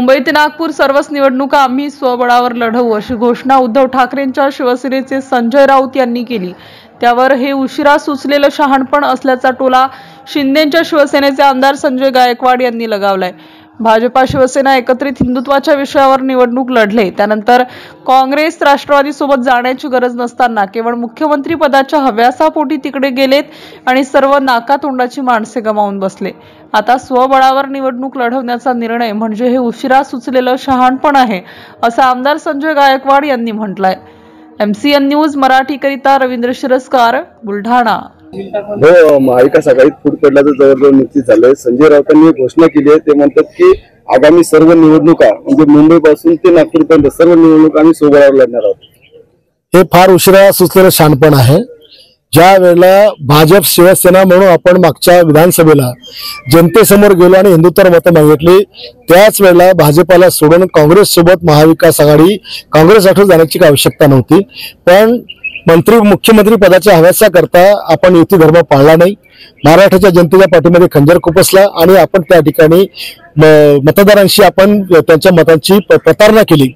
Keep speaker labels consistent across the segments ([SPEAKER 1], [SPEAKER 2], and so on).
[SPEAKER 1] मुंबई ते नागपूर सर्वच निवडणुका आम्ही स्वबळावर लढवू अशी घोषणा उद्धव ठाकरेंच्या शिवसेनेचे संजय राऊत यांनी केली। त्यावर हे उशिरा सुचलेलं शहाणपण असल्याचा टोला शिंदेच्या शिवसेनेचे आमदार संजय गायकवाड यांनी लगावलाय। भाजपा शिवसेना एकत्रित हिंदुत्वाच्या विषयावर निवडणूक लढले, त्यानंतर काँग्रेस राष्ट्रवादी सोबत जाण्याची गरज नसताना केवळ मुख्यमंत्री पदाच्या हव्यासापोटी तिकडे गेलेत आणि सर्व नाकातोंडाची माणसे गमावून बसले। आता स्वबळावर निवडणूक लढवण्याचा निर्णय म्हणजे हे उशिरा सुचलेलं शहाणपण आहे, असं आमदार संजय गायकवाड यांनी म्हटलंय। MCN न्यूज मराठी करिता रवींद्र शिरस्कार, बुलढाणा।
[SPEAKER 2] हो, महाविकास आघाडीत फूट पडल्याचं जवळजवळ निश्चित झालंय। संजय राऊतांनी घोषणा केली आहे, ते म्हणतात की आगामी सर्व निवडणुका म्हणजे मुंबई पासून ते नागपूर पर्यंत सर्व निवडणुका आम्ही स्वबळावर लढणार आहोत।
[SPEAKER 3] हे फार उशिरा सुचलेलं शहाणपण आहे। ज्या वेळेला भाजप शिवसेना म्हणून आपण मागच्या विधानसभेला जनतेसमोर गेलो आणि हिंदुत्वावर मतं मागितली, त्याच वेळेला भाजपाला सोडून काँग्रेस सोबत महाविकास आघाडी काँग्रेस राष्ट्रवादी जाण्याची आवश्यकता नव्हती, पण मुख्यमंत्री पदाच्या हव्यासाकरता आपण युती धर्म पाळला नाही। महाराष्ट्राच्या जनतेच्या पाठीमध्ये खंजर खुपसला आणि आपण त्या ठिकाणी मतदारांशी आपण त्यांच्या मतांची प्रतारणा केली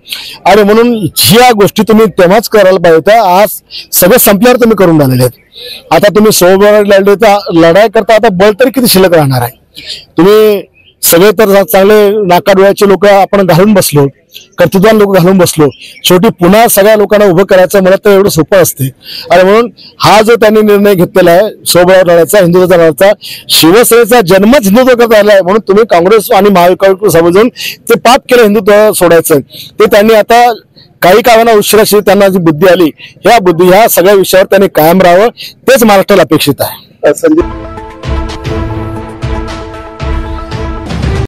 [SPEAKER 3] आणि म्हणून ह्या गोष्टी तुम्ही तेव्हाच करायला पाहिजे होत्या। आज सगळं संपल्यावर तुम्ही करून झालेले आहेत। आता तुम्ही सोबत लढले तर लढाई करता आता बळ तरी किती शिल्लक राहणार आहे? तुम्ही सगळे तर चांगले नाकाडोळ्याचे लोक आपण घालून बसलो, कर्तृत्ववान लोक घालून बसलो, शेवटी पुन्हा सगळ्या लोकांना उभं करायचं मला तर एवढं सोपं असते। आणि म्हणून हा जो त्यांनी निर्णय घेतलेला आहे स्वबळावर लढायचा, हिंदुत्वाचा लढायचा, शिवसेनेचा जन्मच हिंदुत्व करता आलाय, म्हणून तुम्ही काँग्रेस आणि महाविकास समजून ते पाप केलं हिंदुत्व सोडायचं, ते त्यांनी आता काही काळांना उशिराशी त्यांना जी बुद्धी आली, ह्या सगळ्या विषयावर त्यांनी कायम राहावं, तेच महाराष्ट्राला अपेक्षित आहे।